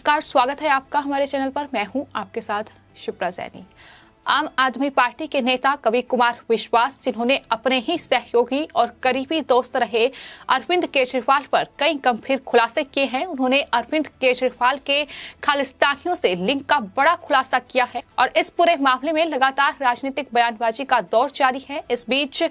नमस्कार, स्वागत है आपका हमारे चैनल पर। मैं हूं आपके साथ शिप्रा सैनी। आम आदमी पार्टी के नेता कवि कुमार विश्वास, जिन्होंने अपने ही सहयोगी और करीबी दोस्त रहे अरविंद केजरीवाल पर कई गंभीर खुलासे किए हैं। उन्होंने अरविंद केजरीवाल के खालिस्तानियों से लिंक का बड़ा खुलासा किया है और इस पूरे मामले में लगातार राजनीतिक बयानबाजी का दौर जारी है। इस बीच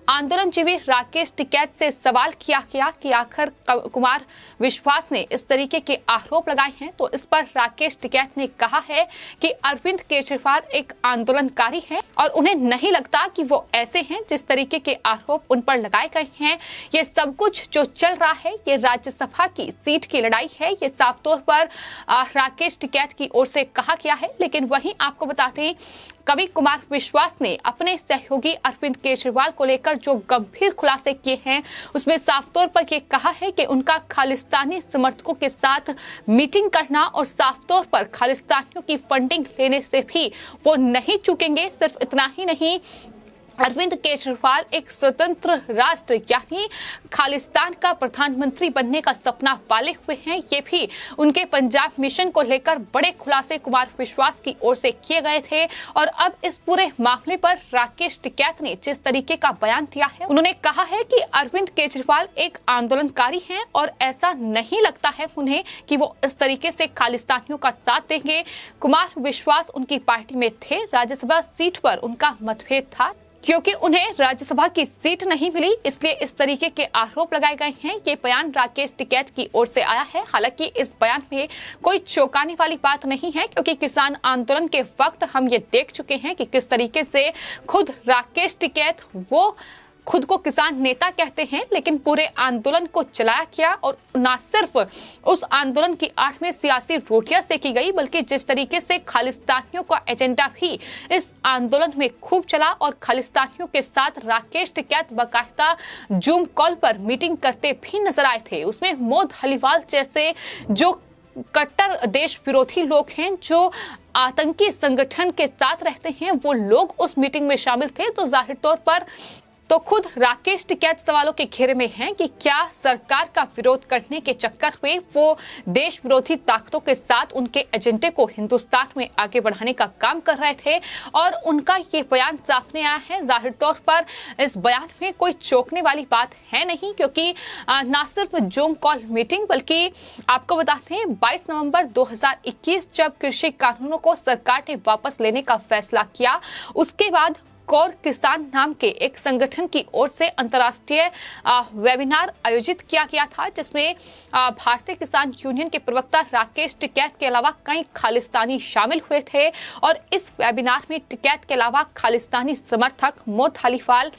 आंदोलनजीवी राकेश टिकैत से सवाल किया गया कि आखिर कुमार विश्वास ने इस तरीके के आरोप लगाए हैं, तो इस पर राकेश टिकैत ने कहा है कि अरविंद केजरीवाल एक आंदोलनकारी हैं और उन्हें नहीं लगता कि वो ऐसे हैं। जिस तरीके के आरोप उन पर लगाए गए हैं, ये सब कुछ जो चल रहा है ये राज्यसभा की सीट की लड़ाई है, ये साफ तौर पर राकेश टिकैत की ओर से कहा गया है। लेकिन वहीं आपको बताते हैं, कवि कुमार विश्वास ने अपने सहयोगी अरविंद केजरीवाल को लेकर जो गंभीर खुलासे किए हैं, उसमें साफ तौर पर यह कहा है कि उनका खालिस्तानी समर्थकों के साथ मीटिंग करना और साफ तौर पर खालिस्तानियों की फंडिंग लेने से भी वो नहीं चूकेंगे। सिर्फ इतना ही नहीं, अरविंद केजरीवाल एक स्वतंत्र राष्ट्र यानी खालिस्तान का प्रधानमंत्री बनने का सपना पाले हुए हैं। ये भी उनके पंजाब मिशन को लेकर बड़े खुलासे कुमार विश्वास की ओर से किए गए थे। और अब इस पूरे मामले पर राकेश टिकैत ने जिस तरीके का बयान दिया है, उन्होंने कहा है कि अरविंद केजरीवाल एक आंदोलनकारी हैं और ऐसा नहीं लगता है उन्हें कि वो इस तरीके से खालिस्तानियों का साथ देंगे। कुमार विश्वास उनकी पार्टी में थे, राज्यसभा सीट पर उनका मतभेद था क्योंकि उन्हें राज्यसभा की सीट नहीं मिली, इसलिए इस तरीके के आरोप लगाए गए हैं। ये बयान राकेश टिकैत की ओर से आया है। हालांकि इस बयान में कोई चौंकाने वाली बात नहीं है, क्योंकि किसान आंदोलन के वक्त हम ये देख चुके हैं कि किस तरीके से खुद राकेश टिकैत, वो खुद को किसान नेता कहते हैं, लेकिन पूरे आंदोलन को चलाया किया और न सिर्फ उस आंदोलन की आड़ में सियासी रोटियां सेकी गई, बल्कि जिस तरीके से खालिस्तानियों का एजेंडा भी इस आंदोलन में खूब चला और खालिस्तानियों के साथ राकेश टिकैत बाकायदा जूम कॉल पर मीटिंग करते भी नजर आए थे। उसमें मोद हलीवाल जैसे जो कट्टर देश विरोधी लोग हैं, जो आतंकी संगठन के साथ रहते हैं, वो लोग उस मीटिंग में शामिल थे। तो जाहिर तौर पर तो खुद राकेश टिकैत सवालों के घेरे में हैं कि क्या सरकार का विरोध करने के चक्कर में वो देश विरोधी ताकतों के साथ उनके एजेंडे को हिंदुस्तान में आगे बढ़ाने का काम कर रहे थे। और उनका ये बयान सामने आया है। जाहिर तौर पर इस बयान में कोई चौंकने वाली बात है नहीं, क्योंकि न सिर्फ जूम कॉल मीटिंग, बल्कि आपको बताते हैं 22 नवंबर 2021 जब कृषि कानूनों को सरकार ने वापस लेने का फैसला किया, उसके बाद कोर किसान नाम के एक संगठन की ओर से अंतर्राष्ट्रीय वेबिनार आयोजित किया गया था, जिसमें भारतीय किसान यूनियन के प्रवक्ता राकेश टिकैत के अलावा कई खालिस्तानी शामिल हुए थे। और इस वेबिनार में टिकैत के अलावा खालिस्तानी समर्थक मोद हलीवाल,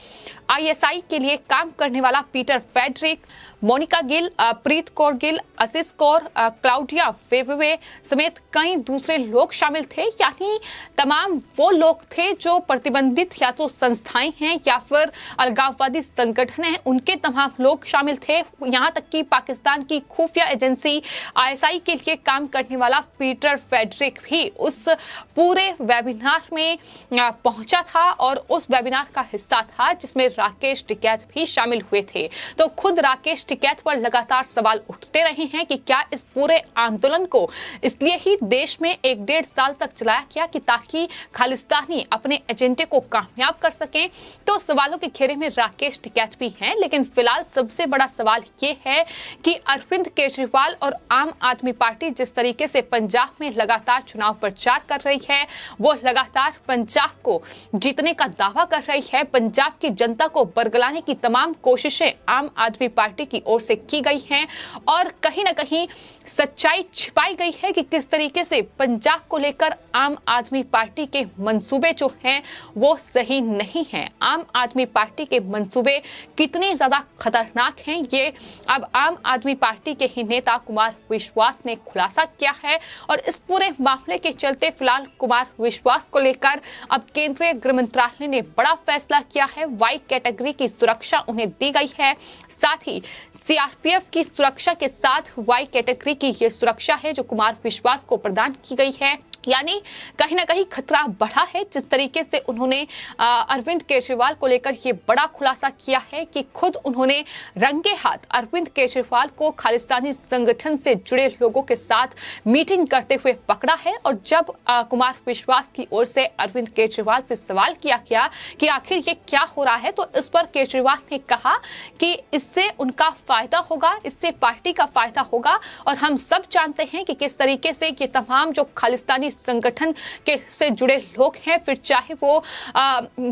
ISI के लिए काम करने वाला पीटर फेडरिक, मोनिका गिल, प्रीत कौर गिल, आशीष कौर, क्लाउडिया वेबवे समेत कई दूसरे लोग शामिल थे। यानी तमाम वो लोग थे जो प्रतिबंधित या तो संस्थाएं हैं या फिर अलगाववादी संगठन हैं, उनके तमाम लोग शामिल थे। यहाँ तक कि पाकिस्तान की खुफिया एजेंसी ISI के लिए काम करने वाला पीटर फेडरिक भी उस पूरे वेबिनार में पहुंचा था और उस वेबिनार का हिस्सा था, जिसमें राकेश टिकैत भी शामिल हुए थे। तो खुद राकेश टिकैत पर लगातार सवाल उठते रहे हैं कि क्या इस पूरे आंदोलन को इसलिए ही देश में 1-1.5 साल तक चलाया गया कि ताकि खालिस्तानी अपने एजेंडे को कामयाब कर सकें। तो सवालों के घेरे में राकेश टिकैत भी हैं। लेकिन फिलहाल सबसे बड़ा सवाल ये है कि अरविंद केजरीवाल और आम आदमी पार्टी जिस तरीके से पंजाब में लगातार चुनाव प्रचार कर रही है, वो लगातार पंजाब को जीतने का दावा कर रही है। पंजाब की जनता को बरगलाने की तमाम कोशिशें आम आदमी पार्टी की ओर से की गई हैं और कहीं ना कहीं सच्चाई छिपाई गई है कि किस तरीके से पंजाब को लेकर आम आदमी पार्टी के मंसूबे जो हैं वो सही नहीं हैं। आम आदमी पार्टी के मंसूबे कितने ज्यादा खतरनाक हैं, ये अब आम आदमी पार्टी के ही नेता कुमार विश्वास ने खुलासा किया है। और इस पूरे मामले के चलते फिलहाल कुमार विश्वास को लेकर अब केंद्रीय गृह मंत्रालय ने बड़ा फैसला किया है। वाई कैटेगरी की सुरक्षा उन्हें दी गई है। साथ ही सीआरपीएफ की सुरक्षा के साथ वाई कैटेगरी की ये सुरक्षा है जो कुमार विश्वास को प्रदान की गई है। यानी कहीं ना कहीं खतरा बढ़ा है। जिस तरीके से उन्होंने अरविंद केजरीवाल को लेकर ये बड़ा खुलासा किया है कि खुद उन्होंने रंगे हाथ अरविंद केजरीवाल को खालिस्तानी संगठन से जुड़े लोगों के साथ मीटिंग करते हुए पकड़ा है। और जब कुमार विश्वास की ओर से अरविंद केजरीवाल से सवाल किया गया कि आखिर ये क्या हो रहा है, तो इस पर केजरीवाल ने कहा कि इससे उनका फायदा होगा, इससे पार्टी का फायदा होगा। और हम सब जानते हैं कि किस तरीके से ये तमाम जो खालिस्तानी संगठन के से जुड़े लोग हैं, फिर चाहे वो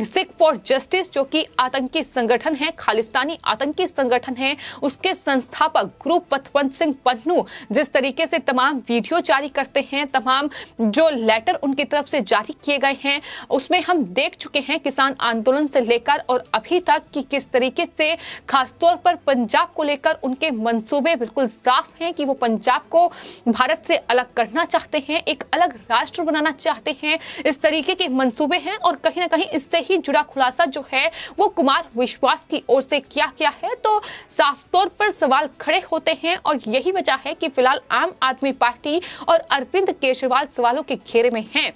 सिख फॉर जस्टिस जो कि आतंकी संगठन है, खालिस्तानी आतंकी संगठन है, उसके संस्थापक गुरु पतवंत सिंह पन्नू जिस तरीके से तमाम वीडियो जारी करते हैं, तमाम जो लेटर उनकी तरफ से जारी किए गए हैं, उसमें हम देख चुके हैं किसान आंदोलन से लेकर और अभी तक कि किस तरीके से खासतौर पर पंजाब को लेकर उनके मंसूबे बिल्कुल साफ हैं कि वो पंजाब को भारत से अलग करना चाहते हैं, एक अलग राष्ट्र बनाना चाहते हैं। इस तरीके के मंसूबे हैं और कहीं ना कहीं इससे ही जुड़ा खुलासा जो है वो कुमार विश्वास की ओर से किया गया है। तो साफ तौर पर सवाल खड़े होते हैं और यही वजह है कि फिलहाल आम आदमी पार्टी और अरविंद केजरीवाल सवालों के घेरे में हैं।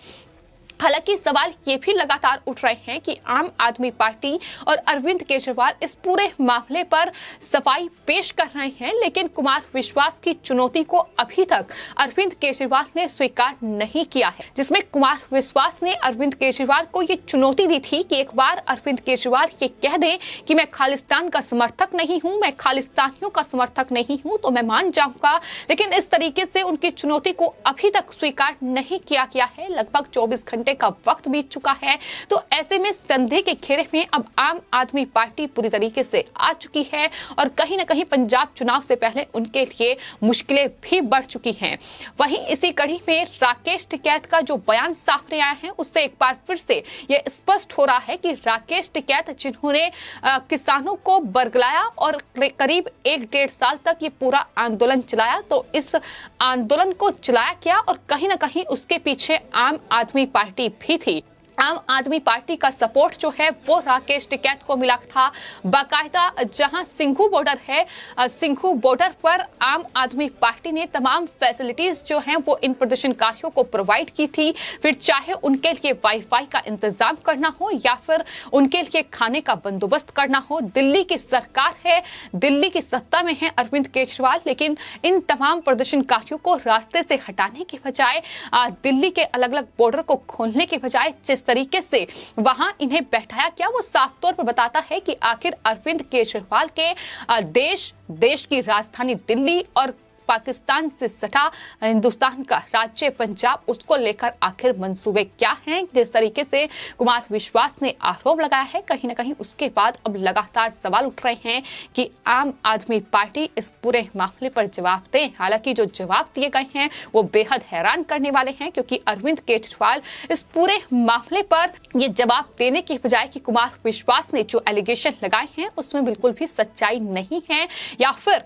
हालांकि सवाल ये भी लगातार उठ रहे हैं कि आम आदमी पार्टी और अरविंद केजरीवाल इस पूरे मामले पर सफाई पेश कर रहे हैं, लेकिन कुमार विश्वास की चुनौती को अभी तक अरविंद केजरीवाल ने स्वीकार नहीं किया है। जिसमें कुमार विश्वास ने अरविंद केजरीवाल को ये चुनौती दी थी कि एक बार अरविंद केजरीवाल ये कह दें कि मैं खालिस्तान का समर्थक नहीं हूं, मैं खालिस्तानियों का समर्थक नहीं हूं, तो मैं मान जाऊंगा। लेकिन इस तरीके से उनकी चुनौती को अभी तक स्वीकार नहीं किया गया है। लगभग 24 घंटे का वक्त बीत चुका है। तो ऐसे में संदेह के घेरे में अब आम आदमी पार्टी पूरी तरीके से आ चुकी है और कहीं ना कहीं पंजाब चुनाव से पहले उनके लिए मुश्किलें भी बढ़ चुकी हैं। वहीं इसी कड़ी में राकेश टिकैत का जो बयान सामने आया है, उससे एक बार फिर से यह स्पष्ट हो रहा है कि राकेश टिकैत जिन्होंने किसानों को बरगलाया और करीब 1-1.5 साल तक ये पूरा आंदोलन चलाया, तो इस आंदोलन को चलाया गया और कहीं ना कहीं उसके पीछे आम आदमी पार्टी भी थी। आम आदमी पार्टी का सपोर्ट जो है वो राकेश टिकैत को मिला था। बाकायदा जहां सिंघू बॉर्डर है, सिंघू बॉर्डर पर आम आदमी पार्टी ने तमाम फैसिलिटीज जो हैं वो इन प्रदर्शनकारियों को प्रोवाइड की थी। फिर चाहे उनके लिए वाईफाई का इंतजाम करना हो या फिर उनके लिए खाने का बंदोबस्त करना हो। दिल्ली की सरकार है, दिल्ली की सत्ता में है अरविंद केजरीवाल, लेकिन इन तमाम प्रदर्शनकारियों को रास्ते से हटाने की बजाय, दिल्ली के अलग अलग बॉर्डर को खोलने की बजाय जिस तरीके से वहां इन्हें बैठाया गया, वो साफ तौर पर बताता है कि आखिर अरविंद केजरीवाल के देश की राजधानी दिल्ली और पाकिस्तान से सटा हिंदुस्तान का राज्य पंजाब, उसको लेकर आखिर मंसूबे क्या हैं। जिस तरीके से कुमार विश्वास ने आरोप लगाया है, कहीं ना कहीं उसके बाद अब लगातार सवाल उठ रहे हैं कि आम आदमी पार्टी इस पूरे मामले पर जवाब दे। हालांकि जो जवाब दिए गए हैं वो बेहद हैरान करने वाले हैं, क्योंकि अरविंद केजरीवाल इस पूरे मामले पर ये जवाब देने की बजाय कि कुमार विश्वास ने जो एलिगेशन लगाए हैं उसमें बिल्कुल भी सच्चाई नहीं है, या फिर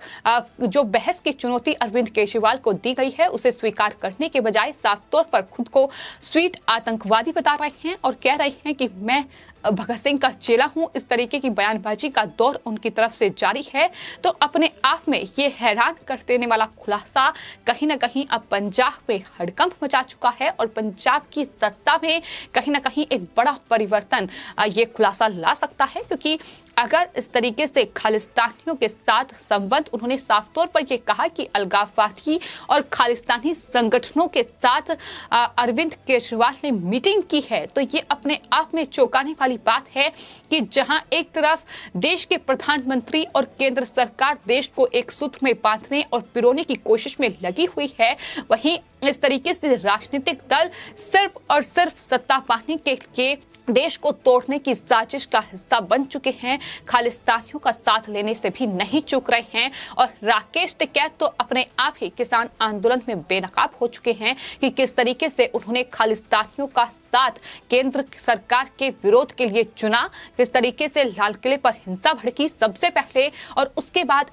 जो बहस की चुनौती अरविंद केजरीवाल को दी गई है उसे स्वीकार करने के बजाय साफ तौर पर खुद को स्वीट आतंकवादी बता रहे हैं और कह रहे हैं कि मैं भगत सिंह का चेला हूं। इस तरीके की बयानबाजी का दौर उनकी तरफ से जारी है। तो अपने आप में ये हैरान कर देने वाला खुलासा कहीं ना कहीं अब पंजाब में हड़कंप मचा चुका है और पंजाब की सत्ता में कहीं ना कहीं एक बड़ा परिवर्तन ये खुलासा ला सकता है, क्योंकि अगर इस तरीके से खालिस्तानियों के साथ संबंध, उन्होंने साफ तौर पर यह कहा कि अलगाववादी और खालिस्तानी संगठनों के साथ अरविंद केजरीवाल ने मीटिंग की है, तो ये अपने आप में चौंकाने वाली बात है कि जहां एक तरफ देश के प्रधानमंत्री और केंद्र सरकार देश को एक सूत्र में बांधने और पिरोने की कोशिश में लगी हुई है, वहीं इस तरीके से राजनीतिक दल सिर्फ और सिर्फ सत्ता पाने के लिए देश को तोड़ने की साजिश का हिस्सा बन चुके हैं। खालिस्तानियों का साथ लेने से भी नहीं चूक रहे हैं और राकेश टिकैत तो अपने आप ही किसान आंदोलन में बेनकाब हो चुके हैं कि किस तरीके से उन्होंने खालिस्तानियों का साथ केंद्र सरकार के विरोध के लिए चुना, किस तरीके से लाल किले पर हिंसा भड़की सबसे पहले, और उसके बाद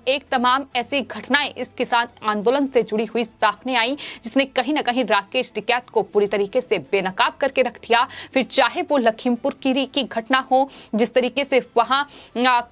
एक तमाम ऐसी घटनाएं इस किसान आंदोलन से जुड़ी हुई सामने आई, जिसने कहीं ना कहीं राकेश टिकैत को पूरी तरीके से बेनकाब करके रख दिया। फिर चाहे वो लखीमपुर खीरी की घटना हो, जिस तरीके से वहां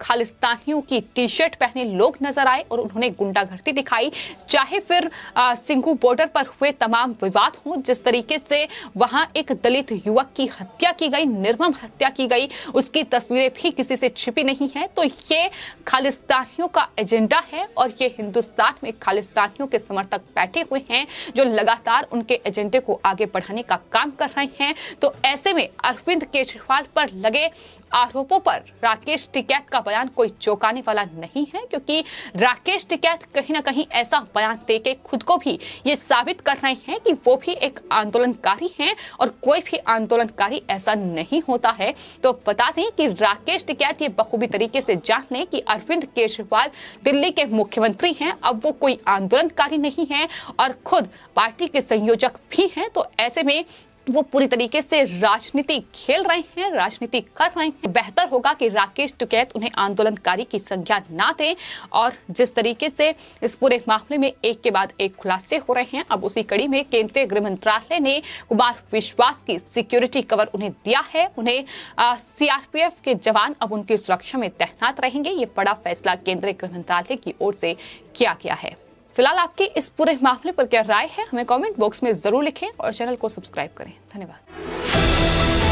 खालिस्तानियों की टी शर्ट पहने लोग नजर आए और उन्होंने गुंडागर्दी दिखाई, चाहे फिर सिंघू बॉर्डर पर हुए तमाम विवाद हो, जिस तरीके से वहां एक दलित युवक की हत्या की गई, निर्मम हत्या की गई, उसकी तस्वीरें भी किसी से छिपी नहीं है। तो ये खालिस्तानियों का एजेंडा है और ये हिंदुस्तान में खालिस्तानियों के समर्थक बैठे हुए हैं जो लगातार उनके एजेंडे को आगे बढ़ाने का काम कर रहे हैं। तो ऐसे में अरविंद केजरीवाल पर लगे आरोपों पर राकेश टिकैत का बयान कोई चौंकाने वाला नहीं है, क्योंकि राकेश टिकैत कहीं ना कहीं ऐसा बयान देके खुद को भी ये साबित कर रहे हैं कि वो भी एक आंदोलनकारी हैं और कोई भी आंदोलनकारी ऐसा नहीं होता है। तो बता दें कि राकेश टिकैत ये बखूबी तरीके से जान लें कि अरविंद केजरीवाल दिल्ली के मुख्यमंत्री हैं, अब वो कोई आंदोलनकारी नहीं है और खुद पार्टी के संयोजक भी हैं। तो ऐसे में वो पूरी तरीके से राजनीति खेल रहे हैं, राजनीति कर रहे हैं। बेहतर होगा कि राकेश टिकैत उन्हें आंदोलनकारी की संज्ञा ना दें। और जिस तरीके से इस पूरे मामले में एक के बाद एक खुलासे हो रहे हैं, अब उसी कड़ी में केंद्रीय गृह मंत्रालय ने कुमार विश्वास की सिक्योरिटी कवर उन्हें दिया है। उन्हें सीआरपीएफ के जवान अब उनकी सुरक्षा में तैनात रहेंगे। ये बड़ा फैसला केंद्रीय गृह मंत्रालय की ओर से किया गया है। फिलहाल आपकी इस पूरे मामले पर क्या राय है, हमें कमेंट बॉक्स में जरूर लिखें और चैनल को सब्सक्राइब करें। धन्यवाद।